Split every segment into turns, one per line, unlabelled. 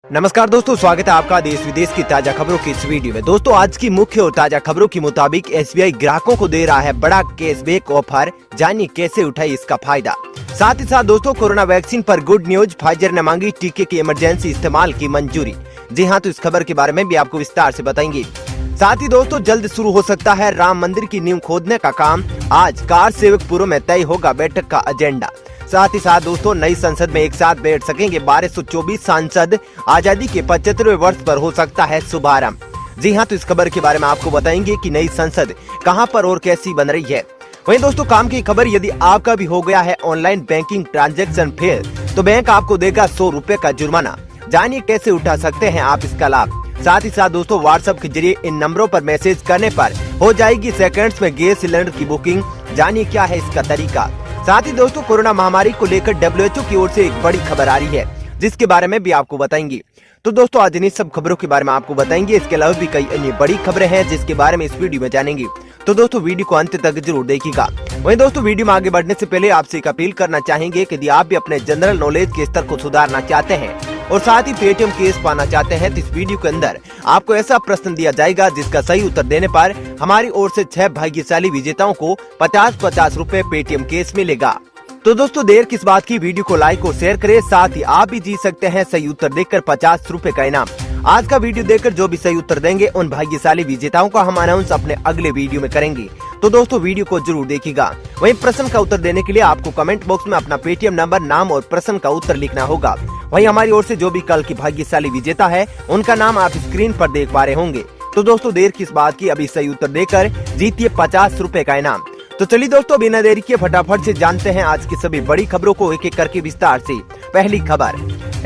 नमस्कार दोस्तों, स्वागत है आपका देश विदेश की ताजा खबरों की इस वीडियो में। दोस्तों, आज की मुख्य और ताजा खबरों के मुताबिक एसबीआई ग्राहकों को दे रहा है बड़ा कैशबैक ऑफर, जानिए कैसे उठाए इसका फायदा। साथ ही साथ दोस्तों, कोरोना वैक्सीन पर गुड न्यूज, फाइजर ने मांगी टीके की इमरजेंसी इस्तेमाल की मंजूरी। जी हाँ, तो इस खबर के बारे में भी आपको विस्तार से बताएंगे। साथ ही दोस्तों, जल्द शुरू हो सकता है राम मंदिर की नींव खोदने का काम। आज कार सेवकपुर में तय होगा बैठक का एजेंडा। साथ ही साथ दोस्तों, नई संसद में एक साथ बैठ सकेंगे 1224 सांसद। आजादी के 75वें वर्ष पर हो सकता है शुभारंभ। जी हाँ, तो इस खबर के बारे में आपको बताएंगे कि नई संसद कहां पर और कैसी बन रही है। वहीं दोस्तों, काम की खबर, यदि आपका भी हो गया है ऑनलाइन बैंकिंग ट्रांजैक्शन फेल, तो बैंक आपको देगा 100 रुपए का जुर्माना। जानिए कैसे उठा सकते हैं आप इसका लाभ। साथ ही साथ दोस्तों, व्हाट्सएप के जरिए इन नंबरों पर मैसेज करने पर हो जाएगी सेकंड्स में गैस सिलेंडर की बुकिंग। जानिए क्या है इसका तरीका। साथ ही दोस्तों, कोरोना महामारी को लेकर WHO की ओर से एक बड़ी खबर आ रही है, जिसके बारे में भी आपको बताएंगे। तो दोस्तों, आज इन सब खबरों के बारे में आपको बताएंगे। इसके अलावा भी कई अन्य बड़ी खबरें हैं जिसके बारे में इस वीडियो में जानेंगे। तो दोस्तों, वीडियो को अंत तक जरूर देखिएगा। वहीं दोस्तों, वीडियो में आगे बढ़ने से पहले आपसे एक अपील करना चाहेंगे कि यदि आप भी अपने जनरल नॉलेज के स्तर को सुधारना चाहते हैं और साथ ही पेटीएम केस पाना चाहते हैं, तो इस वीडियो के अंदर आपको ऐसा प्रश्न दिया जाएगा जिसका सही उत्तर देने पर हमारी ओर से 6 भाग्यशाली विजेताओं को 50-50 रुपए पेटीएम केस मिलेगा। तो दोस्तों, देर किस बात की, वीडियो को लाइक और शेयर करें। साथ ही आप भी जीत सकते हैं सही उत्तर देकर 50 रुपए का इनाम। आज का वीडियो देखकर जो भी सही उत्तर देंगे उन भाग्यशाली विजेताओं का हम अनाउंस अपने अगले वीडियो में करेंगे। तो दोस्तों, वीडियो को जरूर देखिएगा। वहीं प्रश्न का उत्तर देने के लिए आपको कमेंट बॉक्स में अपना पेटीएम नंबर, नाम और प्रश्न का उत्तर लिखना होगा। वहीं हमारी ओर से जो भी कल की भाग्यशाली विजेता है उनका नाम आप स्क्रीन पर देख पा रहे होंगे। तो दोस्तों, देर किस बात की, अभी सही उत्तर देकर जीतिए 50 रुपए का इनाम। तो चलिए दोस्तों, बिना देरी के फटाफट से जानते हैं आज की सभी बड़ी खबरों को एक एक करके विस्तार से। पहली खबर,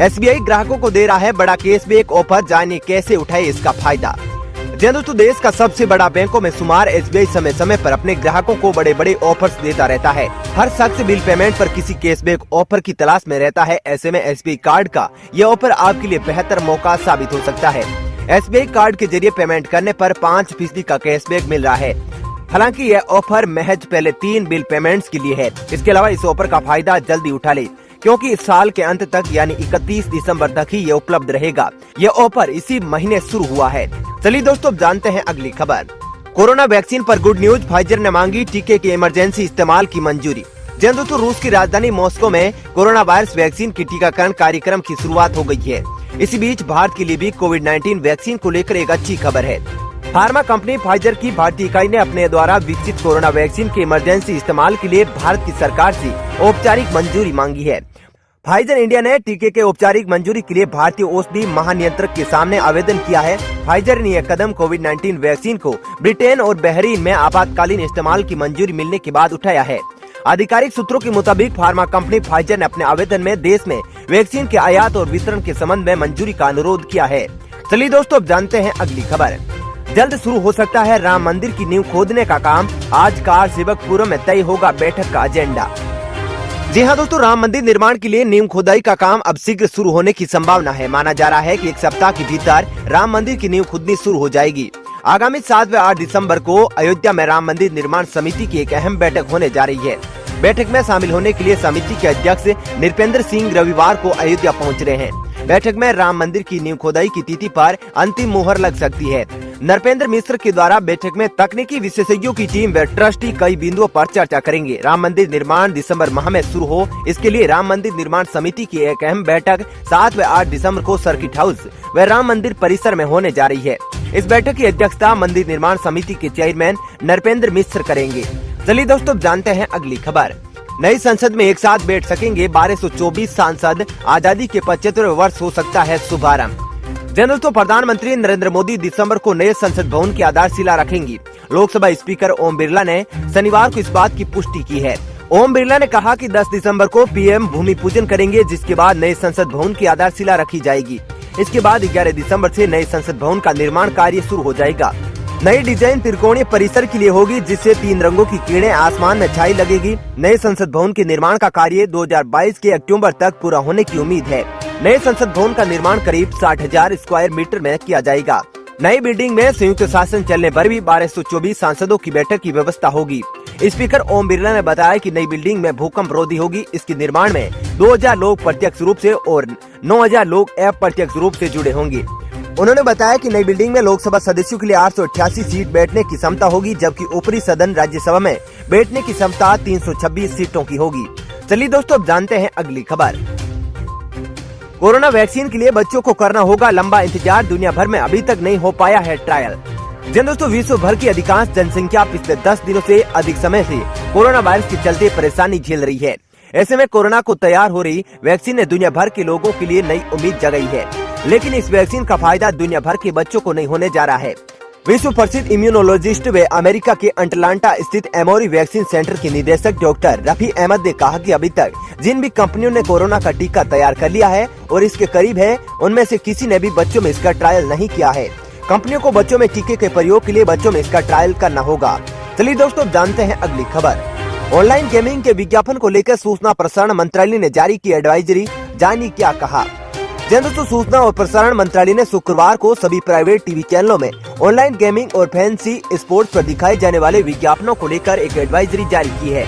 एसबीआई ग्राहकों को दे रहा है बड़ा कैशबैक ऑफर, जानिए कैसे उठाए इसका फायदा। जी दोस्तों, देश का सबसे बड़ा बैंकों में शुमार एसबीआई समय समय पर अपने ग्राहकों को बड़े बड़े ऑफर्स देता रहता है। हर शख्स बिल पेमेंट पर किसी कैशबैक ऑफर की तलाश में रहता है। ऐसे में एसबीआई कार्ड का यह ऑफर आपके लिए बेहतर मौका साबित हो सकता है। एसबीआई कार्ड के जरिए पेमेंट करने पर 5% का कैशबैक मिल रहा है। हालांकि यह ऑफर महज पहले 3 बिल पेमेंट्स के लिए है। इसके अलावा इस ऑफर का फायदा जल्दी उठा ले, क्योंकि इस साल के अंत तक यानी 31 दिसंबर तक ही ये उपलब्ध रहेगा। यह ऑफर इसी महीने शुरू हुआ है। चलिए दोस्तों, जानते हैं अगली खबर। कोरोना वैक्सीन पर गुड न्यूज, फाइजर ने मांगी टीके की इमरजेंसी इस्तेमाल की मंजूरी। जी दोस्तों, रूस की राजधानी मॉस्को में कोरोना वायरस वैक्सीन की टीकाकरण कार्यक्रम की शुरुआत हो गई है। इसी बीच भारत के लिए भी कोविड-19 वैक्सीन को लेकर एक अच्छी खबर है। फार्मा कंपनी फाइजर की भारतीय इकाई ने अपने द्वारा विकसित कोरोना वैक्सीन के इमरजेंसी इस्तेमाल के लिए भारत की सरकार से औपचारिक मंजूरी मांगी है। फाइजर इंडिया ने टीके के औपचारिक मंजूरी के लिए भारतीय औषधि महानियंत्रक के सामने आवेदन किया है। फाइजर ने यह कदम कोविड-19 वैक्सीन को ब्रिटेन और बहरीन में आपातकालीन इस्तेमाल की मंजूरी मिलने के बाद उठाया है। आधिकारिक सूत्रों के मुताबिक फार्मा कंपनी फाइजर ने अपने आवेदन में देश में वैक्सीन के आयात और वितरण के संबंध में मंजूरी का अनुरोध किया है। चलिए दोस्तों, अब जानते हैं अगली खबर। जल्द शुरू हो सकता है राम मंदिर की नींव खोदने का काम। आज कार सेवकपुर में तय होगा बैठक का एजेंडा। जी हाँ दोस्तों, राम मंदिर निर्माण के लिए नींव खोदाई का काम अब शीघ्र शुरू होने की संभावना है। माना जा रहा है कि 1 सप्ताह के भीतर राम मंदिर की नींव खुदनी शुरू हो जाएगी। आगामी 7 व 8 दिसंबर को अयोध्या में राम मंदिर निर्माण समिति की एक अहम बैठक होने जा रही है। बैठक में शामिल होने के लिए समिति के अध्यक्ष नृपेंद्र सिंह रविवार को अयोध्या पहुँच रहे हैं। बैठक में राम मंदिर की नींव खोदाई की तिथि पर अंतिम मुहर लग सकती है। नरपेंद्र मिश्र के द्वारा बैठक में तकनीकी विशेषज्ञों की टीम व ट्रस्टी कई बिंदुओं पर चर्चा करेंगे। राम मंदिर निर्माण दिसंबर माह में शुरू हो, इसके लिए राम मंदिर निर्माण समिति की एक अहम बैठक 7 व 8 दिसंबर को सर्किट हाउस व राम मंदिर परिसर में होने जा रही है। इस बैठक की अध्यक्षता मंदिर निर्माण समिति के चेयरमैन नरपेंद्र मिश्र करेंगे। चलिए दोस्तों, जानते हैं अगली खबर। नई संसद में एक साथ बैठ सकेंगे 1224 सांसद। आजादी के 75वें वर्ष हो सकता है शुभारंभ। दोस्तों, प्रधानमंत्री नरेंद्र मोदी दिसंबर को नए संसद भवन की आधारशिला रखेंगी। लोकसभा स्पीकर ओम बिरला ने शनिवार को इस बात की पुष्टि की है। ओम बिरला ने कहा कि 10 दिसंबर को पीएम भूमि पूजन करेंगे, जिसके बाद नए संसद भवन की आधारशिला रखी जाएगी। इसके बाद 11 दिसंबर से नए संसद भवन का निर्माण कार्य शुरू हो जाएगा। नई डिजाइन त्रिकोणीय परिसर के लिए होगी, जिससे 3 रंगों की किरणें आसमान में छाई लगेगी। नए संसद भवन के निर्माण का कार्य 2022 के अक्टूबर तक पूरा होने की उम्मीद है। नए संसद भवन का निर्माण करीब 60,000 स्क्वायर मीटर में किया जाएगा। नई बिल्डिंग में संयुक्त शासन चलने पर भी 1224 सांसदों की बैठक की व्यवस्था होगी। स्पीकर ओम बिरला ने बताया कि नई बिल्डिंग में भूकंप रोधी होगी। इसके निर्माण में 2000 लोग प्रत्यक्ष रूप से और 9000 लोग अप्रत्यक्ष रूप से जुड़े होंगे। उन्होंने बताया कि नई बिल्डिंग में लोकसभा सदस्यों के लिए 888 सीट बैठने की क्षमता होगी, जबकि ऊपरी सदन राज्यसभा में बैठने की क्षमता 326 सीटों की होगी। चलिए दोस्तों, अब जानते हैं अगली खबर। कोरोना वैक्सीन के लिए बच्चों को करना होगा लंबा इंतजार, दुनिया भर में अभी तक नहीं हो पाया है ट्रायल। जी दोस्तों, विश्व भर की अधिकांश जनसंख्या पिछले 10 दिनों से अधिक समय से कोरोना वायरस के चलते परेशानी झेल रही है। ऐसे में कोरोना को तैयार हो रही वैक्सीन ने दुनिया भर के लोगों के लिए नई उम्मीद जगाई है, लेकिन इस वैक्सीन का फायदा दुनिया भर के बच्चों को नहीं होने जा रहा है। विश्व प्रसिद्ध इम्यूनोलॉजिस्ट व अमेरिका के अटलांटा स्थित एमोरी वैक्सीन सेंटर के निदेशक डॉक्टर रफी अहमद ने कहा कि अभी तक जिन भी कंपनियों ने कोरोना का टीका तैयार कर लिया है और इसके करीब है, उनमें से किसी ने भी बच्चों में इसका ट्रायल नहीं किया है। कंपनियों को बच्चों में टीके के प्रयोग के लिए बच्चों में इसका ट्रायल करना होगा। चलिए दोस्तों, जानते हैं अगली खबर। ऑनलाइन गेमिंग के विज्ञापन को लेकर सूचना प्रसारण मंत्रालय ने जारी की एडवाइजरी, जानिए क्या कहा। दोस्तों, सूचना और प्रसारण मंत्रालय ने शुक्रवार को सभी प्राइवेट टीवी चैनलों में ऑनलाइन गेमिंग और फैंसी स्पोर्ट्स पर दिखाए जाने वाले विज्ञापनों को लेकर एक एडवाइजरी जारी की है।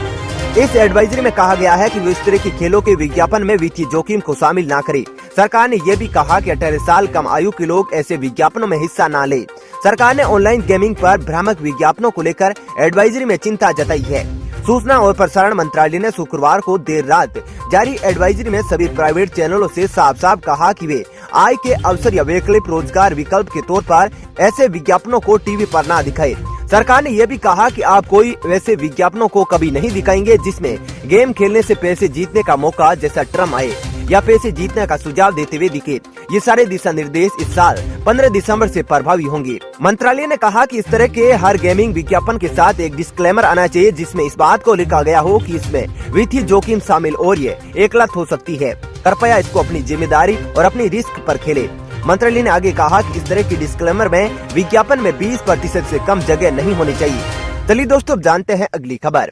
इस एडवाइजरी में कहा गया है कि वो इस तरह के खेलों के विज्ञापन में वित्तीय जोखिम को शामिल न करें। सरकार ने यह भी कहा कि 18 साल कम आयु के लोग ऐसे विज्ञापनों में हिस्सा न लें। सरकार ने ऑनलाइन गेमिंग पर भ्रामक विज्ञापनों को लेकर एडवाइजरी में चिंता जताई है। सूचना और प्रसारण मंत्रालय ने शुक्रवार को देर रात जारी एडवाइजरी में सभी प्राइवेट चैनलों से साफ साफ कहा कि वे आय के अवसर या वैकल्पिक रोजगार विकल्प के तौर पर ऐसे विज्ञापनों को टीवी पर न दिखाए। सरकार ने यह भी कहा कि आप कोई वैसे विज्ञापनों को कभी नहीं दिखाएंगे जिसमें गेम खेलने से पैसे जीतने का मौका जैसा ट्रम आए या पैसे जीतने का सुझाव देते हुए दिखे। ये सारे दिशा निर्देश इस साल 15 दिसंबर से प्रभावी होंगे। मंत्रालय ने कहा कि इस तरह के हर गेमिंग विज्ञापन के साथ एक डिस्क्लेमर आना चाहिए जिसमें इस बात को लिखा गया हो कि इसमें वित्तीय जोखिम शामिल और ये एकलत हो सकती है। कृपया इसको अपनी जिम्मेदारी और अपनी रिस्क पर खेले। मंत्रालय ने आगे कहा कि इस तरह की डिस्क्लेमर में विज्ञापन में 20% से कम जगह नहीं होनी चाहिए। चलिए दोस्तों, जानते हैं अगली खबर।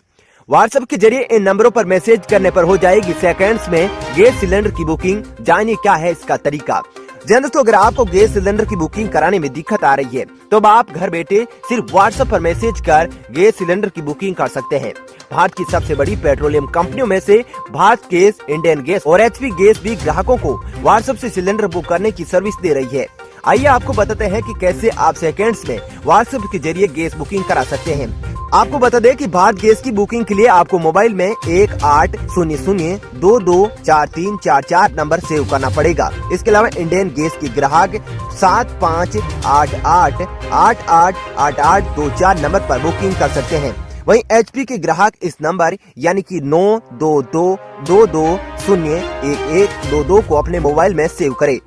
व्हाट्सएप के जरिए इन नंबरों पर मैसेज करने पर हो जाएगी सेकंड्स में गैस सिलेंडर की बुकिंग, जानिए क्या है इसका तरीका। दोस्तों, अगर आपको गैस सिलेंडर की बुकिंग कराने में दिक्कत आ रही है तो अब आप घर बैठे सिर्फ व्हाट्सएप पर मैसेज कर गैस सिलेंडर की बुकिंग कर सकते हैं। भारत की सबसे बड़ी पेट्रोलियम कंपनियों में से भारत गैस, इंडियन गैस और एचपी गैस भी ग्राहकों को व्हाट्सएप से सिलेंडर बुक करने की सर्विस दे रही है। आइए आपको बताते हैं कि कैसे आप सेकंड्स में व्हाट्सएप के जरिए गैस बुकिंग करा सकते हैं। आपको बता दें कि भारत गैस की बुकिंग के लिए आपको मोबाइल में 1800224344 नंबर सेव करना पड़ेगा। इसके अलावा इंडियन गैस की ग्राहक 7588888824 नंबर पर बुकिंग कर सकते हैं। वहीं एचपी के ग्राहक इस नंबर यानी कि 92222011122 को अपने मोबाइल में सेव करें।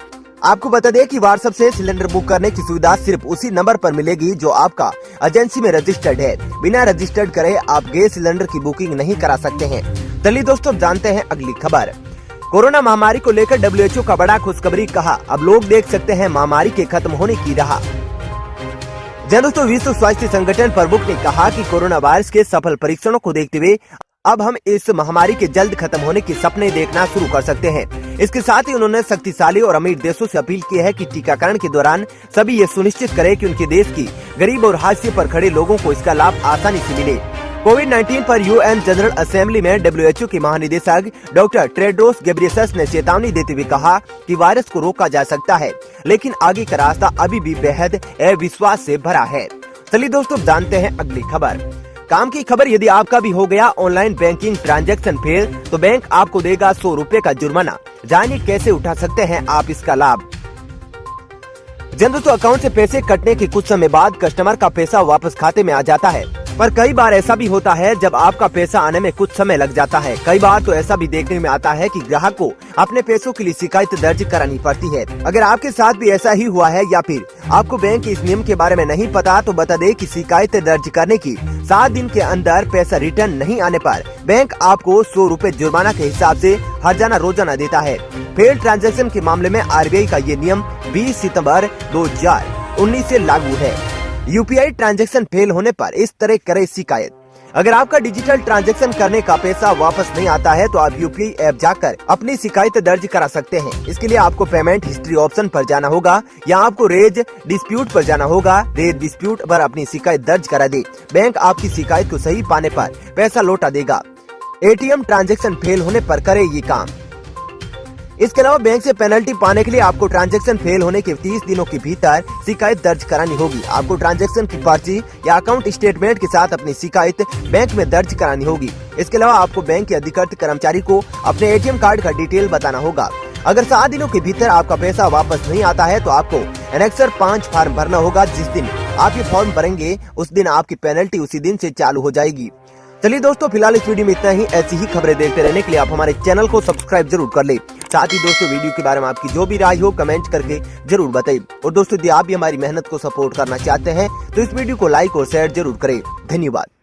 आपको बता दें कि व्हाट्सएप से सिलेंडर बुक करने की सुविधा सिर्फ उसी नंबर पर मिलेगी जो आपका एजेंसी में रजिस्टर्ड है। बिना रजिस्टर्ड करे आप गैस सिलेंडर की बुकिंग नहीं करा सकते हैं। चलिए दोस्तों, जानते हैं अगली खबर। कोरोना महामारी को लेकर WHO का बड़ा खुशखबरी, कहा अब लोग देख सकते हैं महामारी के खत्म होने की राह। दोस्तों, विश्व स्वास्थ्य संगठन प्रमुख ने कहा कि कोरोना वायरस के सफल परीक्षणों को देखते हुए अब हम इस महामारी के जल्द खत्म होने के सपने देखना शुरू कर सकते हैं। इसके साथ ही उन्होंने शक्तिशाली और अमीर देशों से अपील की है कि टीकाकरण के दौरान सभी ये सुनिश्चित करें कि उनके देश की गरीब और हाशिए पर खड़े लोगों को इसका लाभ आसानी से मिले। कोविड-19 पर UN जनरल असेंबली में WHO के महानिदेशक डॉक्टर टेड्रोस घेब्रेयेसस ने चेतावनी देते हुए कहा कि वायरस को रोका जा सकता है, लेकिन आगे का रास्ता अभी भी बेहद अविश्वास से भरा है। चलिए दोस्तों, जानते हैं अगली खबर। काम की खबर, यदि आपका भी हो गया ऑनलाइन बैंकिंग ट्रांजैक्शन फेल तो बैंक आपको देगा 100 रुपए का जुर्माना। जानिए कैसे उठा सकते हैं आप इसका लाभ। दोस्तों, अकाउंट से पैसे कटने के कुछ समय बाद कस्टमर का पैसा वापस खाते में आ जाता है, पर कई बार ऐसा भी होता है जब आपका पैसा आने में कुछ समय लग जाता है। कई बार तो ऐसा भी देखने में आता है कि ग्राहक को अपने पैसों के लिए शिकायत दर्ज करानी पड़ती है। अगर आपके साथ भी ऐसा ही हुआ है या फिर आपको बैंक के इस नियम के बारे में नहीं पता तो बता दे कि शिकायत दर्ज करने की 7 दिन के अंदर पैसा रिटर्न नहीं आने पर बैंक आपको 100 रुपए जुर्माना के हिसाब से हर्जाना रोजाना देता है। फेल ट्रांजैक्शन के मामले में RBI का ये नियम 20 सितंबर 2019 से लागू है। UPI ट्रांजैक्शन फेल होने पर इस तरह करे शिकायत। अगर आपका डिजिटल ट्रांजैक्शन करने का पैसा वापस नहीं आता है तो आप यूपीआई ऐप जाकर अपनी शिकायत दर्ज करा सकते हैं। इसके लिए आपको पेमेंट हिस्ट्री ऑप्शन पर जाना होगा या आपको रेज डिस्प्यूट पर जाना होगा। रेज डिस्प्यूट पर अपनी शिकायत दर्ज करा दे। बैंक आपकी शिकायत को सही पाने पर पैसा लौटा देगा। एटीएम ट्रांजैक्शन फेल होने पर करे ये काम। इसके अलावा बैंक से पेनल्टी पाने के लिए आपको ट्रांजैक्शन फेल होने के 30 दिनों के भीतर शिकायत दर्ज करानी होगी। आपको ट्रांजैक्शन की पर्ची या अकाउंट स्टेटमेंट के साथ अपनी शिकायत बैंक में दर्ज करानी होगी। इसके अलावा आपको बैंक के अधिकृत कर्मचारी को अपने एटीएम कार्ड का डिटेल बताना होगा। अगर 7 दिनों के भीतर आपका पैसा वापस नहीं आता है तो आपको एनेक्सर 5 फॉर्म भरना होगा। जिस दिन आप ये फॉर्म भरेंगे उस दिन आपकी पेनल्टी उसी दिन से चालू हो जाएगी। चलिए दोस्तों, फिलहाल इस वीडियो में इतना ही। ऐसी ही खबरें देखते रहने के लिए आप हमारे चैनल को सब्सक्राइब जरूर कर ले। साथ ही दोस्तों, वीडियो के बारे में आपकी जो भी राय हो कमेंट करके जरूर बताइए। और दोस्तों, यदि आप भी हमारी मेहनत को सपोर्ट करना चाहते हैं तो इस वीडियो को लाइक और शेयर जरूर करें। धन्यवाद।